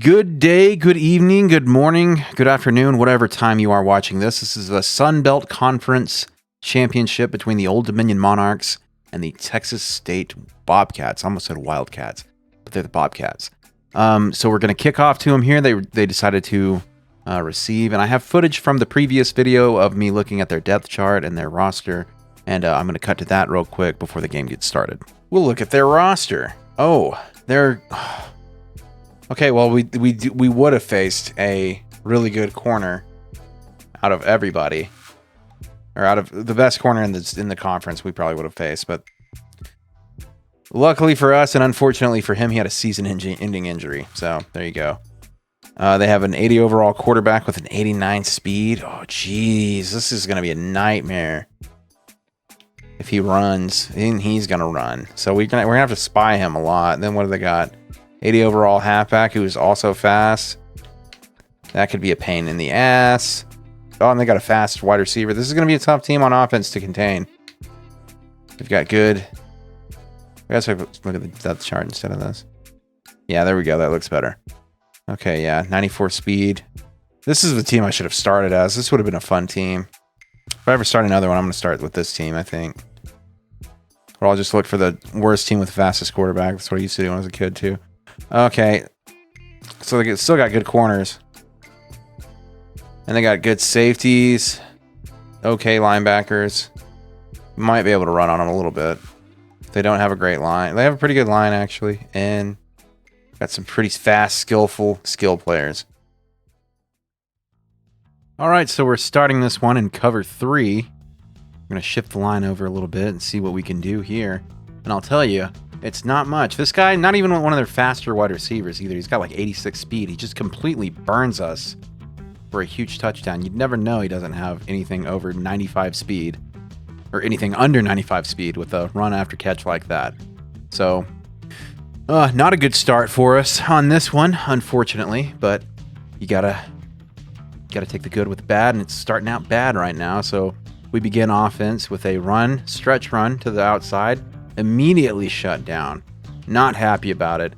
Good day, good evening, good morning, good afternoon, whatever time you are watching this. This is the Sun Belt Conference Championship between the Old Dominion Monarchs and the Texas State Bobcats. I almost said Wildcats, but they're the Bobcats. So we're going to kick off to them here. They decided to receive, and I have footage from the previous video of me looking at their depth chart and their roster, and I'm going to cut to that real quick before the game gets started. We'll look at their roster. Oh, they're... Okay, well, we would have faced a really good corner out of everybody, or out of the best corner in the conference. We probably would have faced, but luckily for us and unfortunately for him, he had a season-ending injury. So there you go. They have an 80 overall quarterback with an 89 speed. Oh, geez, this is gonna be a nightmare if he runs. And he's gonna run, so we're gonna have to spy him a lot. And then what do they got? 80 overall halfback who is also fast. That could be a pain in the ass. Oh, and they got a fast wide receiver. This is going to be a tough team on offense to contain. They've got good... I guess I look at the depth chart instead of this. Yeah, there we go. That looks better. Okay, yeah. 94 speed. This is the team I should have started as. This would have been a fun team. If I ever start another one, I'm going to start with this team, I think. Or I'll just look for the worst team with the fastest quarterback. That's what I used to do when I was a kid, too. Okay, so they still got good corners, and they got good safeties, okay linebackers. Might be able to run on them a little bit. They don't have a great line. They have a pretty good line, actually, and got some pretty fast, skill players. All right, so we're starting this one in cover 3. I'm going to shift the line over a little bit and see what we can do here, and I'll tell you, it's not much. This guy, not even one of their faster wide receivers either. He's got like 86 speed. He just completely burns us for a huge touchdown. You'd never know he doesn't have anything over 95 speed or anything under 95 speed with a run after catch like that. So, not a good start for us on this one, unfortunately, but you gotta take the good with the bad, and it's starting out bad right now. So we begin offense with a stretch run to the outside. Immediately shut down. Not happy about it.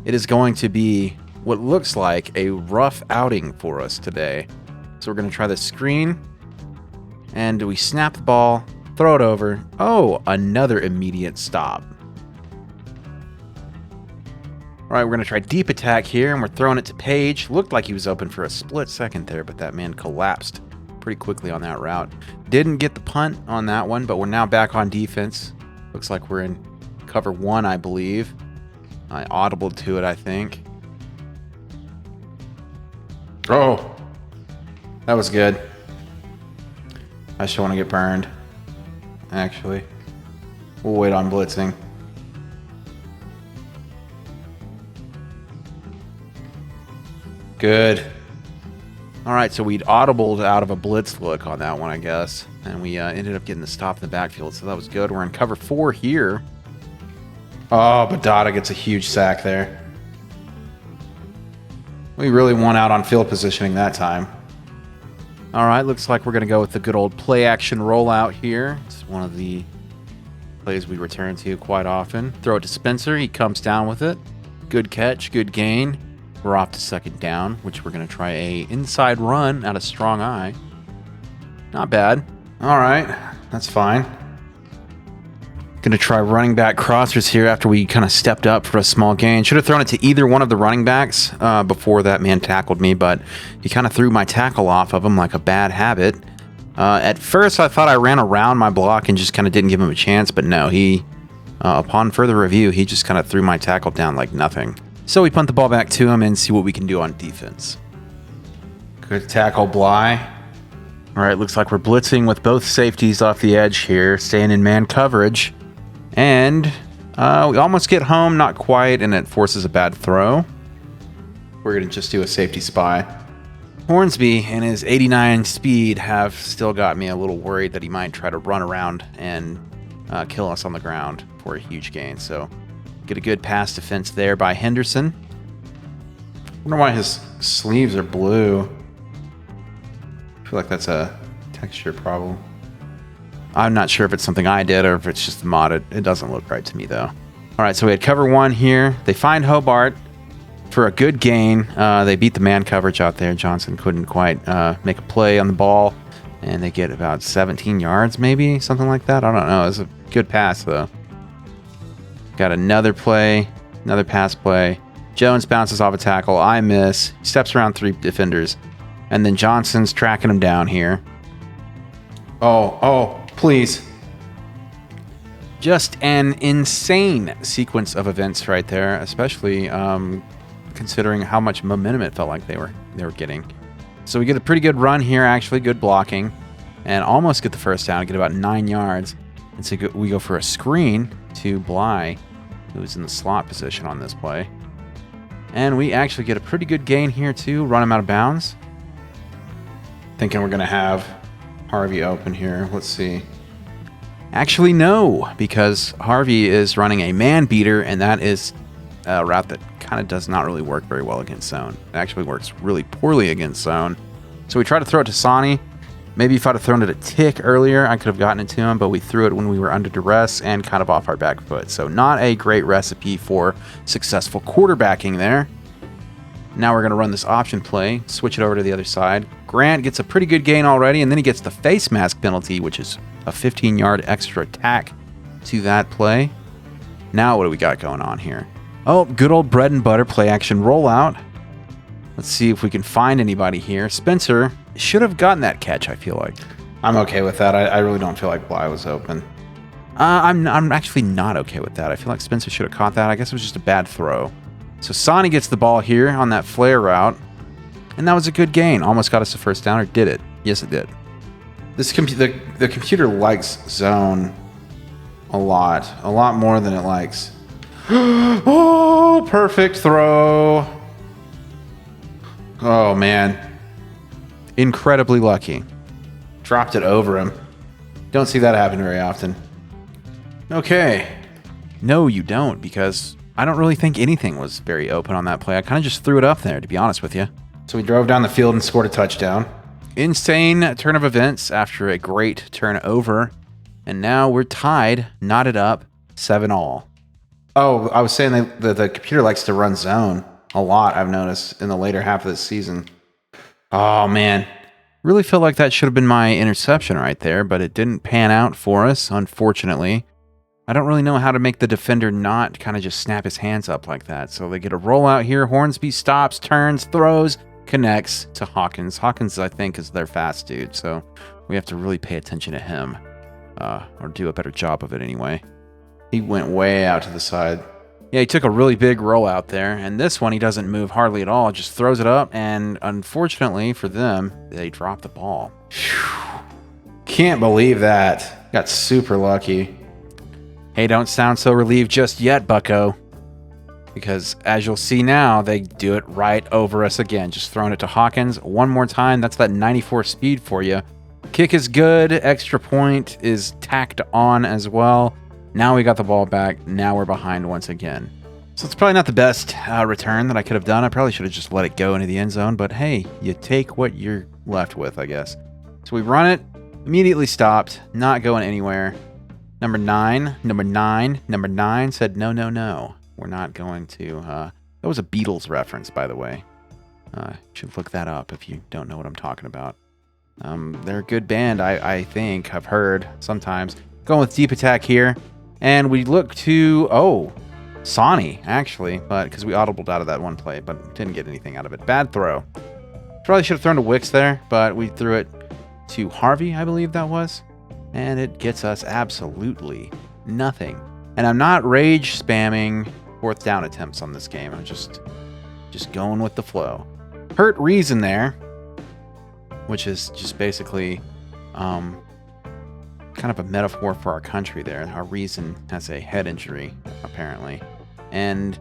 It is going to be what looks like a rough outing for us today. So we're going to try the screen, and we snap the ball, throw it over. Oh, another immediate stop. All right, we're going to try deep attack here, and we're throwing it to Page. Looked like he was open for a split second there, but that man collapsed pretty quickly on that route. Didn't get the punt on that one, but we're now back on defense. Looks like we're in cover 1, I believe. I audibled to it, I think. Oh, that was good. I just want to get burned, actually. We'll wait on blitzing. Good. All right, so we'd audibled out of a blitz look on that one, I guess. And we ended up getting the stop in the backfield, so that was good. We're in cover 4 here. Oh, Badada gets a huge sack there. We really won out on field positioning that time. All right, looks like we're going to go with the good old play-action rollout here. It's one of the plays we return to quite often. Throw it to Spencer. He comes down with it. Good catch, good gain. We're off to second down, which we're going to try a inside run out of strong eye. Not bad. All right, that's fine. Going to try running back crossers here after we kind of stepped up for a small gain. Should have thrown it to either one of the running backs before that man tackled me, but he kind of threw my tackle off of him like a bad habit. At first, I thought I ran around my block and just kind of didn't give him a chance, but no, upon further review, he just kind of threw my tackle down like nothing. So we punt the ball back to him and see what we can do on defense. Good tackle, Bly. All right, looks like we're blitzing with both safeties off the edge here, staying in man coverage. And we almost get home, not quite, and it forces a bad throw. We're going to just do a safety spy. Hornsby and his 89 speed have still got me a little worried that he might try to run around and kill us on the ground for a huge gain. So get a good pass defense there by Henderson. I wonder why his sleeves are blue. I feel like that's a texture problem. I'm not sure if it's something I did or if it's just the mod. It doesn't look right to me, though. All right, so we had cover 1 here. They find Hobart. for a good gain. They beat the man coverage out there. Johnson couldn't quite make a play on the ball, and they get about 17 yards, maybe something like that. I don't know. It was a good pass though. Got another play, another pass play. Jones bounces off a tackle. I miss. Steps around 3 defenders, and then Johnson's tracking him down here. Oh, please. Just an insane sequence of events right there, especially considering how much momentum it felt like they were getting. So we get a pretty good run here, actually, good blocking, and almost get the first down, get about 9 yards. And so we go for a screen to Bly, who was in the slot position on this play. And we actually get a pretty good gain here, too, run him out of bounds. Thinking we're going to have Harvey open here. Let's see. Actually, no, because Harvey is running a man beater, and that is a route that kind of does not really work very well against zone. It actually works really poorly against zone. So we try to throw it to Sonny. Maybe if I'd have thrown it a tick earlier, I could have gotten it to him, but we threw it when we were under duress and kind of off our back foot. So not a great recipe for successful quarterbacking there. Now we're going to run this option play, switch it over to the other side. Grant gets a pretty good gain already, and then he gets the face mask penalty, which is a 15-yard extra attack to that play. Now what do we got going on here? Oh, good old bread and butter play action rollout. Let's see if we can find anybody here. Spencer should have gotten that catch, I feel like. I'm okay with that. I really don't feel like Bly was open. I'm actually not okay with that. I feel like Spencer should have caught that. I guess it was just a bad throw. So Sonny gets the ball here on that flare route. And that was a good gain. Almost got us the first down, or did it? Yes, it did. The computer likes zone a lot more than it likes. Oh, perfect throw. Oh, man. Incredibly lucky. Dropped it over him. Don't see that happen very often. Okay. No, you don't, because I don't really think anything was very open on that play. I kind of just threw it up there, to be honest with you. So we drove down the field and scored a touchdown. Insane turn of events after a great turnover. And now we're tied, knotted up, 7-all. Oh, I was saying the computer likes to run zone a lot, I've noticed, in the later half of the season. Oh, man. Really feel like that should have been my interception right there, but it didn't pan out for us, unfortunately. I don't really know how to make the defender not kind of just snap his hands up like that. So they get a rollout here. Hornsby stops, turns, throws, connects to Hawkins. Hawkins, I think, is their fast dude, so we have to really pay attention to him, or do a better job of it anyway. He went way out to the side. Yeah, he took a really big rollout there, and this one he doesn't move hardly at all, just throws it up, and unfortunately for them, they drop the ball. Whew. Can't believe that. Got super lucky. Hey, don't sound so relieved just yet, bucko. Because as you'll see now, they do it right over us again. Just throwing it to Hawkins one more time. That's that 94 speed for you. Kick is good. Extra point is tacked on as well. Now we got the ball back. Now we're behind once again. So it's probably not the best return that I could have done. I probably should have just let it go into the end zone. But hey, you take what you're left with, I guess. So we run it. Immediately stopped. Not going anywhere. Number nine said, no. We're not going to. That was a Beatles reference, by the way. You should look that up if you don't know what I'm talking about. They're a good band, I think. I've heard sometimes. Going with deep attack here. And we look to, Sonny, actually. But because we audibled out of that one play, but didn't get anything out of it. Bad throw. Probably should have thrown to Wicks there, but we threw it to Harvey, I believe that was. And it gets us absolutely nothing. And I'm not rage spamming fourth down attempts on this game. I'm just going with the flow. Hurt Reason there, which is just basically kind of a metaphor for our country there. Our Reason has a head injury, apparently. And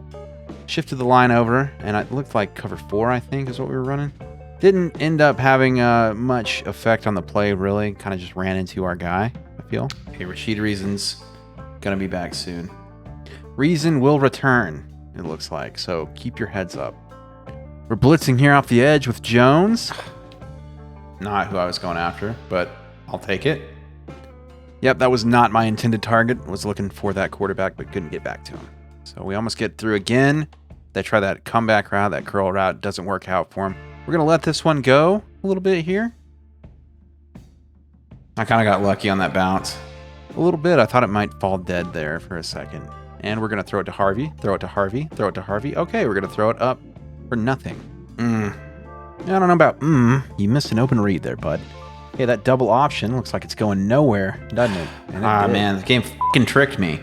shifted the line over, and it looked like cover 4, I think, is what we were running. Didn't end up having much effect on the play, really. Kind of just ran into our guy, I feel. Hey, Rashid Reason's gonna be back soon. Reason will return, it looks like, so keep your heads up. We're blitzing here off the edge with Jones. Not who I was going after, but I'll take it. Yep, that was not my intended target. Was looking for that quarterback, but couldn't get back to him. So we almost get through again. They try that comeback route, that curl route, doesn't work out for him. We're going to let this one go a little bit here. I kind of got lucky on that bounce. A little bit. I thought it might fall dead there for a second. And we're going to throw it to Harvey, throw it to Harvey, throw it to Harvey. Okay, we're going to throw it up for nothing. I don't know about You missed an open read there, bud. Okay, that double option looks like it's going nowhere, doesn't it? Man, the game fucking tricked me.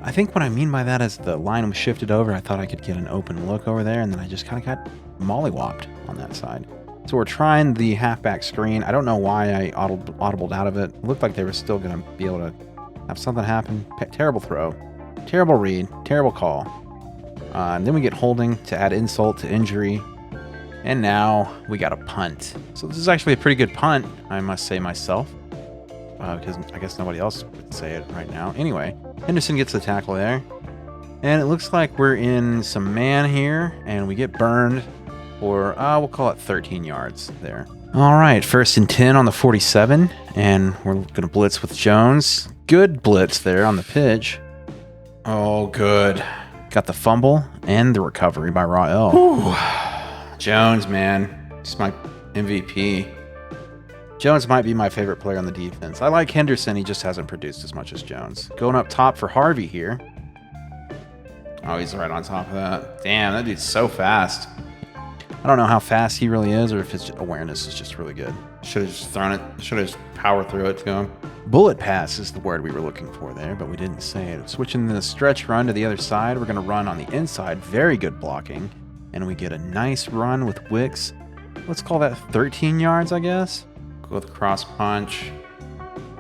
I think what I mean by that is the line was shifted over. I thought I could get an open look over there, and then I just kind of got mollywopped on that side. So we're trying the halfback screen. I don't know why I audibled out of it. It looked like they were still going to be able to have something happen. Terrible throw. Terrible read. Terrible call. And then we get holding to add insult to injury. And now we got a punt. So this is actually a pretty good punt, I must say myself. Because I guess nobody else would say it right now. Anyway, Henderson gets the tackle there. And it looks like we're in some man here. And we get burned for, we'll call it 13 yards there. All right, 1st and 10 on the 47. And we're going to blitz with Jones. Good blitz there on the pitch. Oh, good. Got the fumble and the recovery by Rael. Jones, man. He's my MVP. Jones might be my favorite player on the defense. I like Henderson. He just hasn't produced as much as Jones. Going up top for Harvey here. Oh, he's right on top of that. Damn, that dude's so fast. I don't know how fast he really is or if his awareness is just really good. Should have just thrown it. Should have just powered through it to him. Bullet pass is the word we were looking for there, but we didn't say it. Switching the stretch run to the other side. We're going to run on the inside. Very good blocking. And we get a nice run with Wicks. Let's call that 13 yards, I guess. Go with cross punch.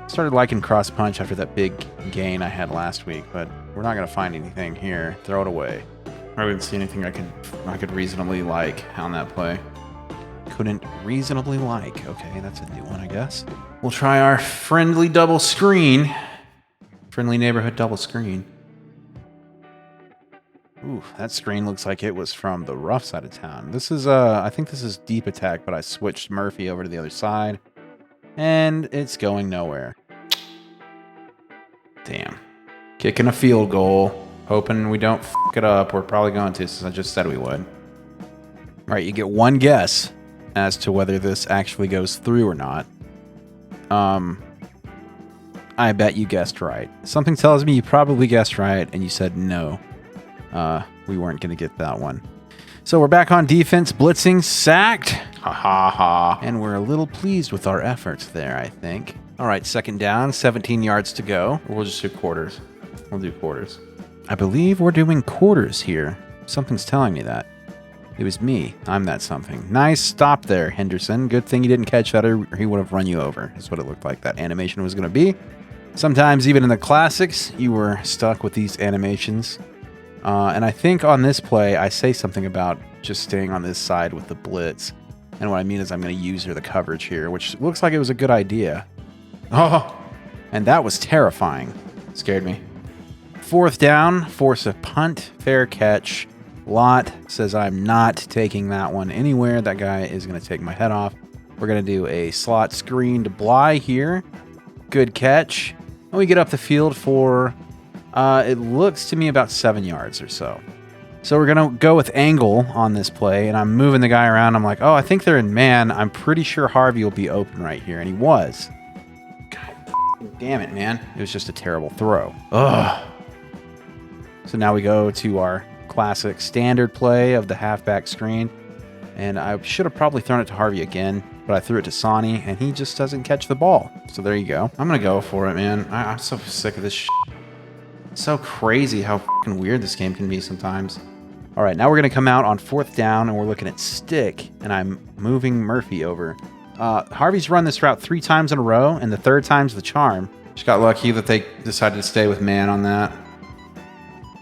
Started liking cross punch after that big gain I had last week, but we're not going to find anything here. Throw it away. I didn't see anything I could reasonably like on that play. Couldn't reasonably like. Okay, that's a new one, I guess. We'll try our friendly double screen. Friendly neighborhood double screen. Ooh, that screen looks like it was from the rough side of town. This is, I think this is deep attack, but I switched Murphy over to the other side. And it's going nowhere. Damn. Kicking a field goal. Hoping we don't fuck it up. We're probably going to, since I just said we would. All right, you get one guess as to whether this actually goes through or not. I bet you guessed right. Something tells me you probably guessed right, and you said no. We weren't going to get that one. So we're back on defense, blitzing, sacked. Ha ha ha. And we're a little pleased with our efforts there, I think. All right, 2nd down, 17 yards to go. We'll just do quarters. We'll do quarters. I believe we're doing quarters here. Something's telling me that. It was me. I'm that something. Nice stop there, Henderson. Good thing you didn't catch that or he would have run you over. That's what it looked like that animation was going to be. Sometimes even in the classics, you were stuck with these animations. And I think on this play, I say something about just staying on this side with the blitz. And what I mean is I'm going to use the coverage here, which looks like it was a good idea. Oh, and that was terrifying. Scared me. 4th down, force a punt, fair catch. Lott says I'm not taking that one anywhere. That guy is going to take my head off. We're going to do a slot screen to Bly here. Good catch. And we get up the field for, it looks to me about 7 yards or so. So we're going to go with angle on this play, and I'm moving the guy around. I'm like, oh, I think they're in man. I'm pretty sure Harvey will be open right here, and he was. God damn it, man. It was just a terrible throw. Ugh. So now we go to our classic standard play of the halfback screen. And I should have probably thrown it to Harvey again, but I threw it to Sonny, and he just doesn't catch the ball. So there you go. I'm going to go for it, man. I'm so sick of this shit. It's so crazy how fucking weird this game can be sometimes. All right, now we're going to come out on 4th down, and we're looking at stick, and I'm moving Murphy over. Harvey's run this route 3 times in a row, and the 3rd time's the charm. Just got lucky that they decided to stay with man on that.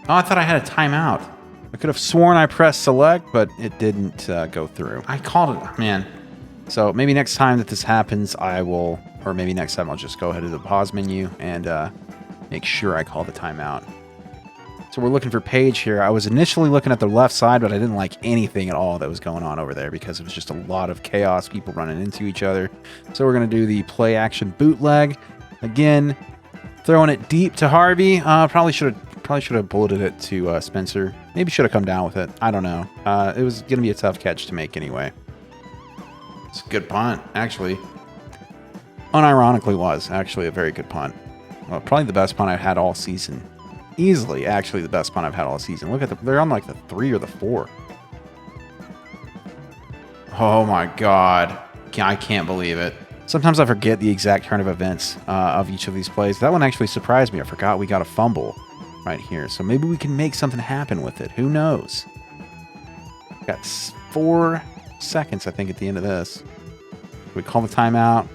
Oh, I thought I had a timeout. I could have sworn I pressed select, but it didn't go through. I called it, man. So maybe next time that this happens, I will, or maybe next time I'll just go ahead to the pause menu and make sure I call the timeout. So we're looking for Page here. I was initially looking at the left side, but I didn't like anything at all that was going on over there because it was just a lot of chaos, people running into each other. So we're going to do the play action bootleg. Again, throwing it deep to Harvey. Probably should have Probably should have bulleted it to Spencer. Maybe should have come down with it. I don't know. It was going to be a tough catch to make anyway. It's a good punt, actually. Unironically was actually a very good punt. Well, probably the best punt I've had all season. Easily, actually, the best punt I've had all season. Look at they're on like the 3 or the 4. Oh my God. I can't believe it. Sometimes I forget the exact turn of events of each of these plays. That one actually surprised me. I forgot we got a fumble right here. So maybe we can make something happen with it. Who knows? Got 4 seconds, I think, at the end of this. We call the timeout.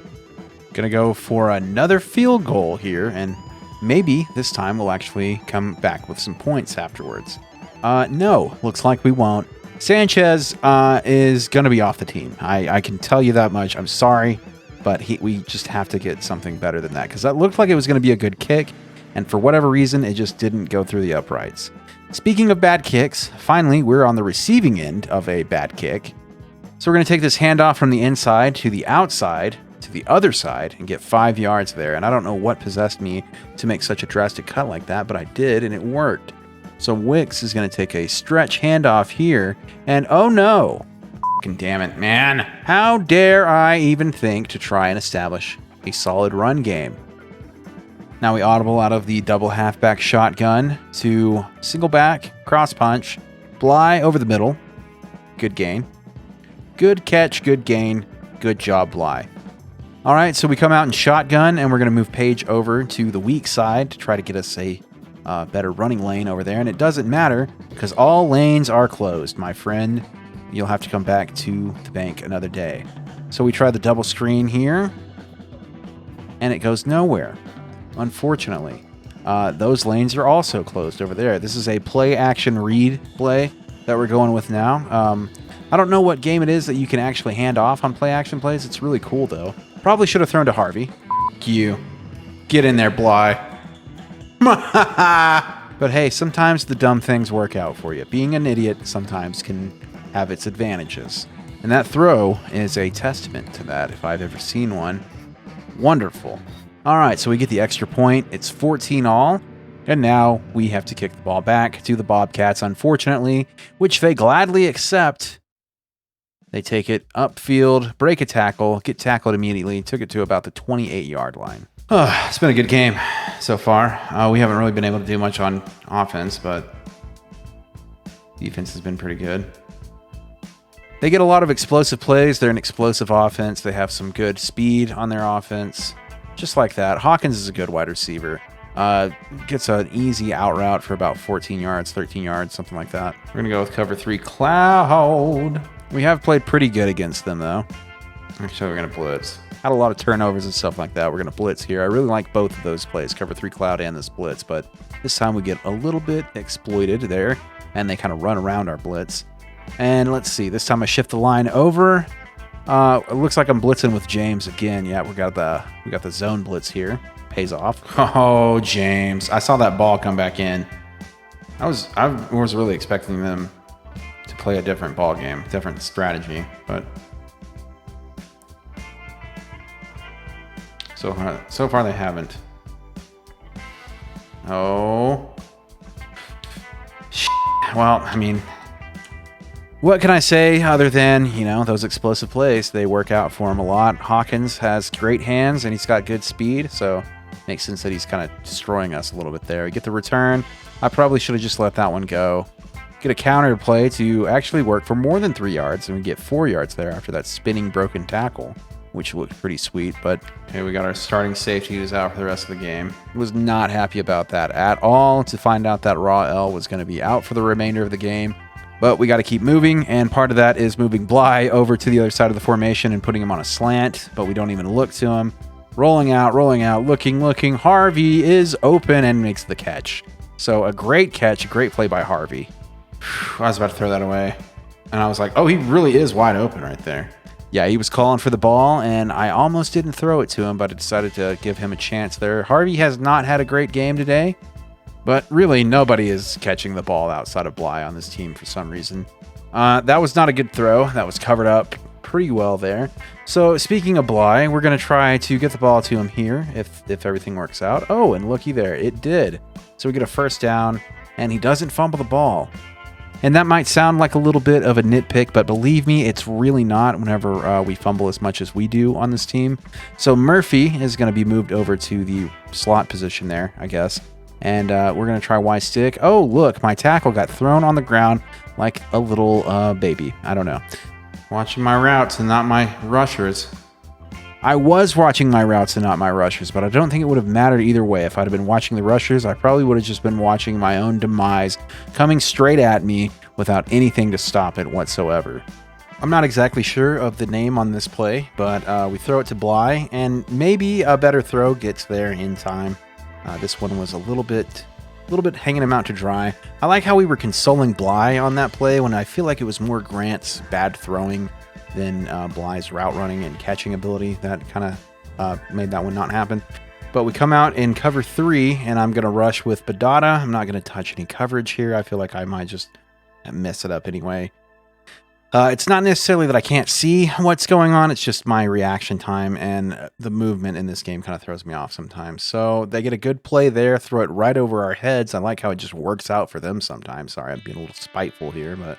Gonna go for another field goal here, and maybe this time we'll actually come back with some points afterwards. No, looks like we won't. Sanchez is gonna be off the team. I can tell you that much. I'm sorry, but we just have to get something better than that, because that looked like it was gonna be a good kick, and for whatever reason, it just didn't go through the uprights. Speaking of bad kicks, finally, we're on the receiving end of a bad kick. So we're going to take this handoff from the inside to the outside, to the other side, and get 5 yards there. And I don't know what possessed me to make such a drastic cut like that, but I did, and it worked. So Wicks is going to take a stretch handoff here, and oh no! Fucking damn it, man. How dare I even think to try and establish a solid run game? Now we audible out of the double halfback shotgun to single back, cross punch, Bly over the middle. Good gain. Good catch, good gain, good job, Bly. All right, so we come out in shotgun, and we're going to move Page over to the weak side to try to get us a better running lane over there. And it doesn't matter, because all lanes are closed, my friend. You'll have to come back to the bank another day. So we try the double screen here, and it goes nowhere, unfortunately. Those lanes are also closed over there. This is a play-action read play that we're going with now. I don't know what game it is that you can actually hand off on play-action plays. It's really cool, though. Probably should have thrown to Harvey. F*** you. Get in there, Bly. But hey, sometimes the dumb things work out for you. Being an idiot sometimes can have its advantages. And that throw is a testament to that, if I've ever seen one. Wonderful. All right, so we get the extra point. It's 14 all. And now we have to kick the ball back to the Bobcats, unfortunately, which they gladly accept. They take it upfield, break a tackle, get tackled immediately, took it to about the 28-yard line. It's been a good game so far. We haven't really been able to do much on offense, but defense has been pretty good. They get a lot of explosive plays. They're an explosive offense. They have some good speed on their offense. Just like that. Hawkins is a good wide receiver. Gets an easy out route for about 14 yards, 13 yards, something like that. We're going to go with cover 3 Cloud. We have played pretty good against them, though. Actually, we're going to blitz. Had a lot of turnovers and stuff like that. We're going to blitz here. I really like both of those plays, cover 3 Cloud and this blitz, but this time we get a little bit exploited there, and they kind of run around our blitz. And let's see. This time I shift the line over. It looks like I'm blitzing with James again. Yeah, we got the zone blitz here. Pays off. Oh, James. I saw that ball come back in. I was really expecting them to play a different ball game, different strategy, but so far they haven't. Oh. Well, I mean, what can I say other than, those explosive plays, they work out for him a lot. Hawkins has great hands and he's got good speed, so makes sense that he's kind of destroying us a little bit there. We get the return. I probably should have just let that one go. Get a counter play to actually work for more than 3 yards, and we get 4 yards there after that spinning broken tackle, which looked pretty sweet. But hey, we got our starting safety who's out for the rest of the game. Was not happy about that at all, to find out that Raw L was going to be out for the remainder of the game. But we got to keep moving, and part of that is moving Bly over to the other side of the formation and putting him on a slant, but we don't even look to him. Rolling out, looking. Harvey is open and makes the catch. So a great catch, a great play by Harvey. I was about to throw that away, and I was like, oh, he really is wide open right there. Yeah, he was calling for the ball, and I almost didn't throw it to him, but I decided to give him a chance there. Harvey has not had a great game today, but really nobody is catching the ball outside of Bly on this team for some reason. That was not a good throw. That was covered up pretty well there. So speaking of Bly, we're going to try to get the ball to him here if everything works out. Oh, and looky there, it did. So we get a first down, and he doesn't fumble the ball. And that might sound like a little bit of a nitpick, but believe me, it's really not whenever we fumble as much as we do on this team. So Murphy is going to be moved over to the slot position there, I guess. And we're going to try Y stick. Oh, look, my tackle got thrown on the ground like a little baby. I don't know. Watching my routes and not my rushers. I was watching my routes and not my rushers, but I don't think it would have mattered either way. If I'd have been watching the rushers, I probably would have just been watching my own demise coming straight at me without anything to stop it whatsoever. I'm not exactly sure of the name on this play, but we throw it to Bly, and maybe a better throw gets there in time. This one was a little bit hanging him out to dry. I like how we were consoling Bly on that play when I feel like it was more Grant's bad throwing than Bly's route running and catching ability. That kind of made that one not happen. But we come out in cover 3, and I'm going to rush with Badada. I'm not going to touch any coverage here. I feel like I might just mess it up anyway. It's not necessarily that I can't see what's going on. It's just my reaction time, and the movement in this game kind of throws me off sometimes. So they get a good play there, throw it right over our heads. I like how it just works out for them sometimes. Sorry, I'm being a little spiteful here, but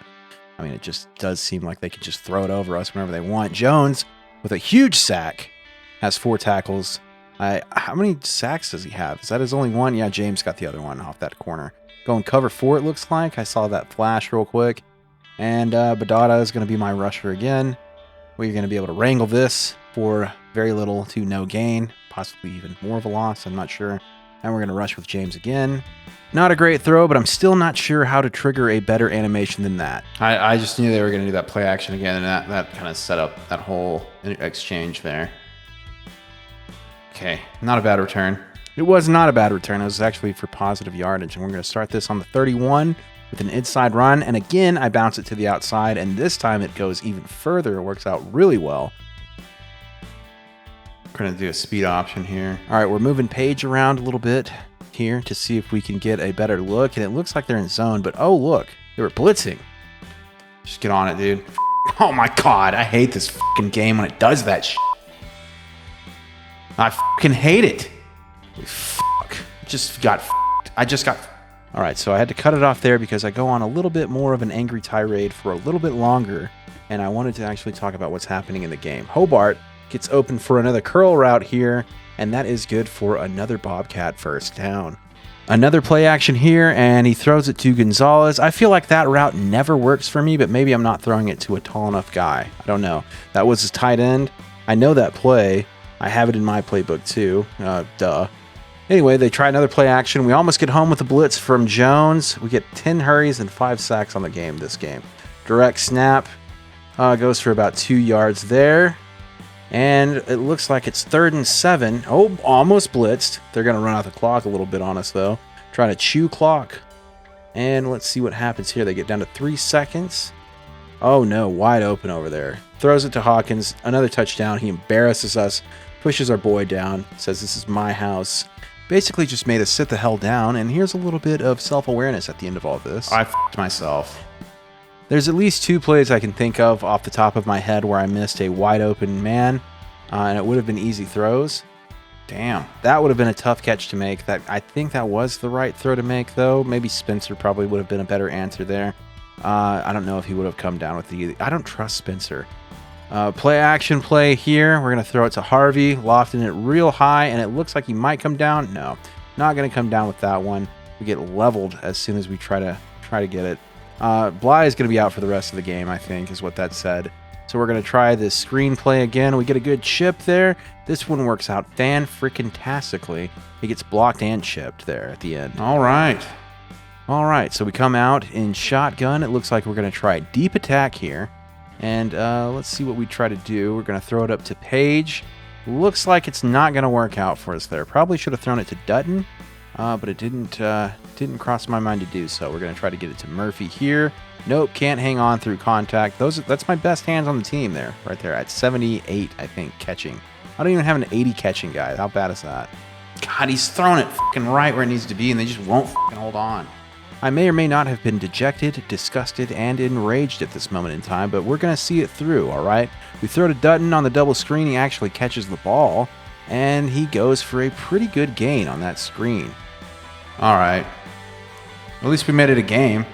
I mean, it just does seem like they can just throw it over us whenever they want. Jones, with a huge sack, has 4 tackles. How many sacks does he have? Is that his only one? Yeah, James got the other one off that corner. Going cover 4, it looks like. I saw that flash real quick. And Badada is going to be my rusher again. We're going to be able to wrangle this for very little to no gain, possibly even more of a loss, I'm not sure. And we're going to rush with James again. Not a great throw, but I'm still not sure how to trigger a better animation than that. I just knew they were going to do that play action again, and that kind of set up that whole exchange there. Okay, not a bad return. It was not a bad return. It was actually for positive yardage, and we're going to start this on the 31 with an inside run, and again, I bounce it to the outside, and this time it goes even further. It works out really well. We're going to do a speed option here. All right, we're moving Page around a little bit here to see if we can get a better look, and it looks like they're in zone, but oh, look, they were blitzing. Just get on it, dude. Oh my God, I hate this fucking game when it does that shit. I fucking hate it. Fuck. I just got. All right, so I had to cut it off there because I go on a little bit more of an angry tirade for a little bit longer, and I wanted to actually talk about what's happening in the game. Hobart gets open for another curl route here, and that is good for another Bobcat first down. Another play action here, and he throws it to Gonzalez. I feel like that route never works for me, but maybe I'm not throwing it to a tall enough guy. I don't know. That was his tight end. I know that play. I have it in my playbook too. Duh. Anyway, they try another play action. We almost get home with a blitz from Jones. We get 10 hurries and 5 sacks on the game this game. Direct snap goes for about 2 yards there. And it looks like it's 3rd and 7. Oh, almost blitzed. They're going to run out the clock a little bit on us, though. Trying to chew clock. And let's see what happens here. They get down to 3 seconds. Oh, no. Wide open over there. Throws it to Hawkins. Another touchdown. He embarrasses us. Pushes our boy down. Says, this is my house. Basically just made us sit the hell down. And here's a little bit of self-awareness at the end of all this. I f***ed myself. There's at least 2 plays I can think of off the top of my head where I missed a wide open man, and it would have been easy throws. Damn, that would have been a tough catch to make. I think that was the right throw to make, though. Maybe Spencer probably would have been a better answer there. I don't know if he would have come down with the. I don't trust Spencer. Play action play here. We're going to throw it to Harvey, lofting it real high, and it looks like he might come down. No, not going to come down with that one. We get leveled as soon as we try to get it. Bly is going to be out for the rest of the game, I think, is what that said. So we're going to try this screen play again. We get a good chip there. This one works out fan-freaking-tastically. He gets blocked and chipped there at the end. All right, so we come out in shotgun. It looks like we're going to try a deep attack here. And let's see what we try to do. We're going to throw it up to Page. Looks like it's not going to work out for us there. Probably should have thrown it to Dutton. But it didn't cross my mind to do so. We're going to try to get it to Murphy here. Nope, can't hang on through contact. That's my best hands on the team there, right there at 78, I think, catching. I don't even have an 80 catching guy. How bad is that? God, he's throwing it fucking right where it needs to be, and they just won't fucking hold on. I may or may not have been dejected, disgusted, and enraged at this moment in time, but we're going to see it through, all right? We throw to Dutton on the double screen. He actually catches the ball, and he goes for a pretty good gain on that screen. All right. At least we made it a game.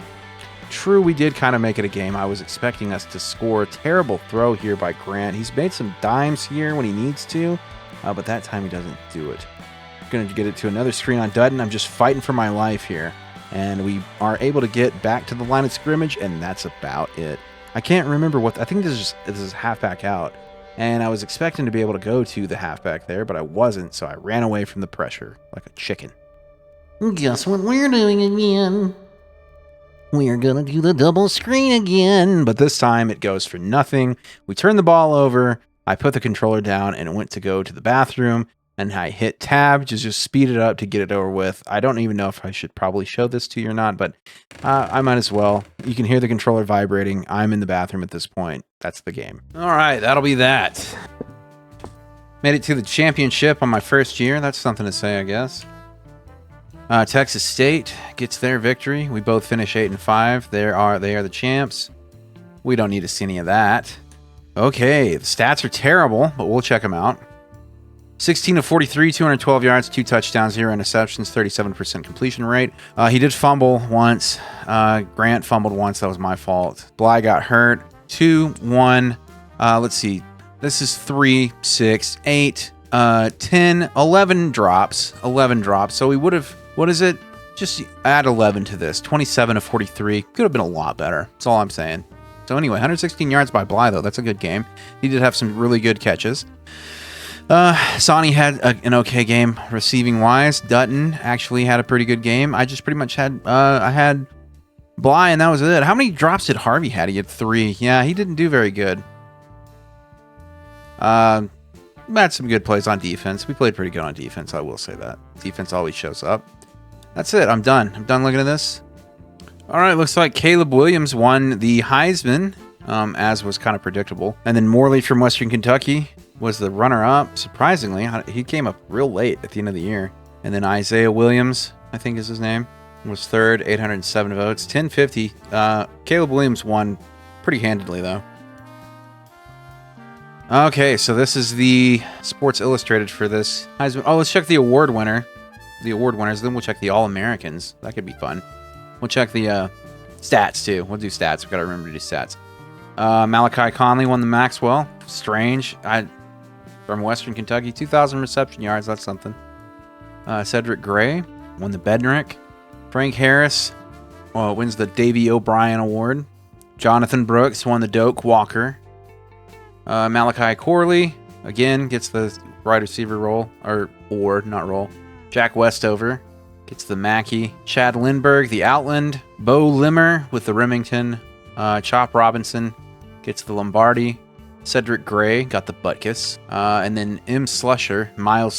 True, we did kind of make it a game. I was expecting us to score. Terrible throw here by Grant. He's made some dimes here when he needs to, but that time he doesn't do it. Going to get it to another screen on Dutton. I'm just fighting for my life here. And we are able to get back to the line of scrimmage, and that's about it. I can't remember what... I think this is halfback out. And I was expecting to be able to go to the halfback there, but I wasn't, so I ran away from the pressure like a chicken. Guess what we're doing again? We're gonna do the double screen again. But this time it goes for nothing. We turn the ball over. I put the controller down and went to go to the bathroom. And I hit tab to just speed it up to get it over with. I don't even know if I should probably show this to you or not, but I might as well. You can hear the controller vibrating. I'm in the bathroom at this point. That's the game. All right, that'll be that. Made it to the championship on my first year. That's something to say, I guess. Texas State gets their victory. We both finish 8-5. They are the champs. We don't need to see any of that. Okay, the stats are terrible, but we'll check them out. 16 of 43, 212 yards, 2 touchdowns, 0 interceptions, 37% completion rate. He did fumble once. Grant fumbled once. That was my fault. Bly got hurt. 2, 1. Let's see. This is 3, 6, 8, 10, 11 drops. 11 drops. So we would have, what is it? Just add 11 to this. 27 of 43. Could have been a lot better. That's all I'm saying. So anyway, 116 yards by Bly, though. That's a good game. He did have some really good catches. Sonny had an okay game receiving wise. Dutton actually had a pretty good game. I just pretty much had I had Bly, and that was it. How many drops did Harvey had? He had 3. Yeah, he didn't do very good. Had some good plays on defense. We played pretty good on defense, I will say that. Defense always shows up. That's it. I'm done. I'm done looking at this. All right, looks like Kaleb Williams won the Heisman, as was kind of predictable. And then Morley from Western Kentucky was the runner-up. Surprisingly, he came up real late at the end of the year. And then Isaiah Williams, I think is his name, was third, 807 votes, 1050. Kaleb Williams won pretty handedly, though. Okay, so this is the Sports Illustrated for this Heisman. Oh, let's check the award winner. The award winners, then we'll check the All-Americans. That could be fun. We'll check the stats, too. We'll do stats. We've got to remember to do stats. Malachi Conley won the Maxwell. Strange. From Western Kentucky, 2,000 reception yards. That's something. Cedric Gray won the Bednarik. Frank Harris wins the Davey O'Brien Award. Jonathan Brooks won the Doak Walker. Malachi Corley, again, gets the wide receiver role. Not role. Jack Westover gets the Mackey. Chad Lindbergh, the Outland. Bo Limmer with the Remington. Chop Robinson gets the Lombardi. Cedric Gray got the Butkus. And then Miles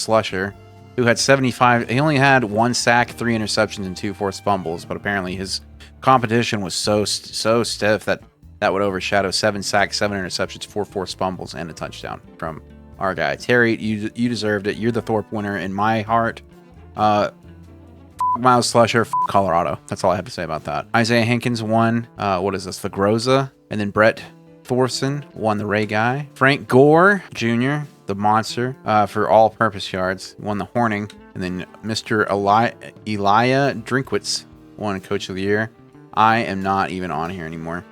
Slusher, who had 75. He only had 1 sack, 3 interceptions, and 2 forced fumbles. But apparently his competition was so stiff that would overshadow 7 sacks, 7 interceptions, 4 forced fumbles, and a touchdown from our guy. Terry, you deserved it. You're the Thorpe winner in my heart. Miles Slusher, Colorado. That's all I have to say about that. Isaiah Hankins won, the Groza. And then Brett Thorson won the Ray Guy. Frank Gore Jr., the monster, for all-purpose yards, won the Horning. And then Mr. Elijah Drinkwitz won Coach of the Year. I am not even on here anymore.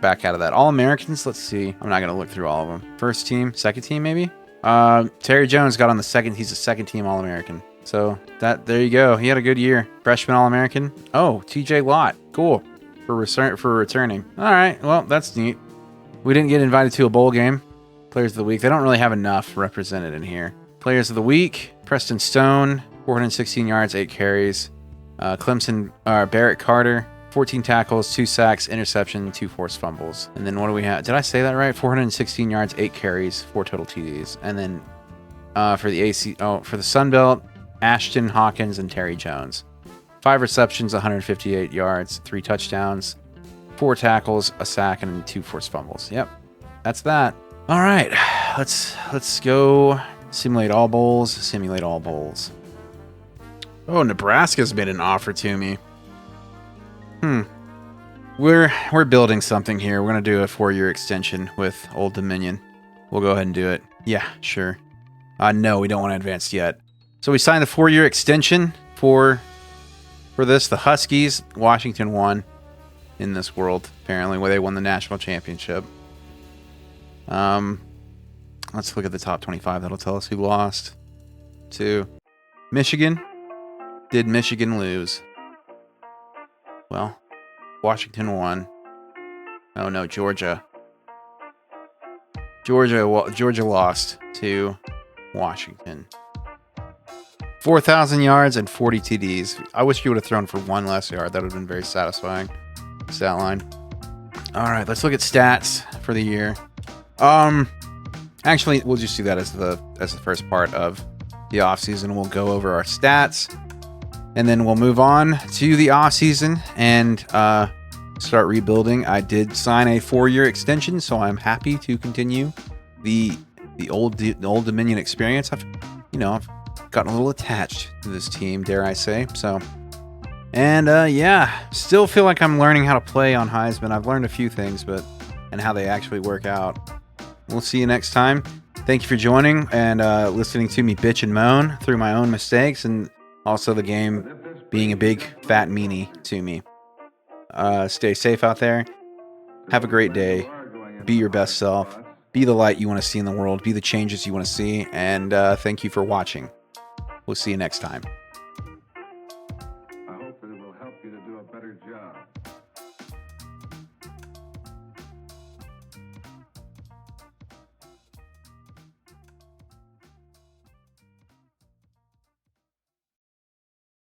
Back out of that. All-Americans, let's see. I'm not going to look through all of them. First team, second team maybe? Terry Jones got on the second. He's a second-team All-American. So there you go. He had a good year. Freshman All-American. Oh, TJ Lott. Cool. For returning. All right. Well, that's neat. We didn't get invited to a bowl game. Players of the week. They don't really have enough represented in here. Players of the week. Preston Stone, 416 yards, 8 carries. Barrett Carter, 14 tackles, 2 sacks, interception, 2 forced fumbles. And then what do we have? Did I say that right? 416 yards, 8 carries, 4 total TDs. And then for the Sun Belt, Ashton Hawkins and Terry Jones. 5 receptions, 158 yards, 3 touchdowns, 4 tackles, a sack, and 2 forced fumbles. Yep, that's that. All right, let's go simulate all bowls. Oh, Nebraska's made an offer to me. We're building something here. We're gonna do a 4-year extension with Old Dominion. We'll go ahead and do it. Yeah, sure. No, we don't want to advance yet. So we signed the 4-year extension for this. The Huskies, Washington won in this world, apparently, where they won the national championship. Let's look at the top 25. That'll tell us who lost to Michigan. Did Michigan lose? Well, Washington won. Oh no, Georgia. Georgia lost to Washington. 4,000 yards and 40 TDs. I wish you would have thrown for 1 less yard. That would have been very satisfying. Stat line. All right, let's look at stats for the year. Actually, we'll just do that as the first part of the offseason. We'll go over our stats, and then we'll move on to the offseason and start rebuilding. I did sign a 4-year extension, so I'm happy to continue the old Dominion experience. I've gotten a little attached to this team, dare I say. So, and yeah, still feel like I'm learning how to play on Heisman. I've learned a few things, and how they actually work out. We'll see you next time. Thank you for joining and listening to me bitch and moan through my own mistakes, and also the game being a big fat meanie to me. Stay safe out there. Have a great day. Be your best self. Be the light you want to see in the world. Be the changes you want to see. And thank you for watching. We'll see you next time.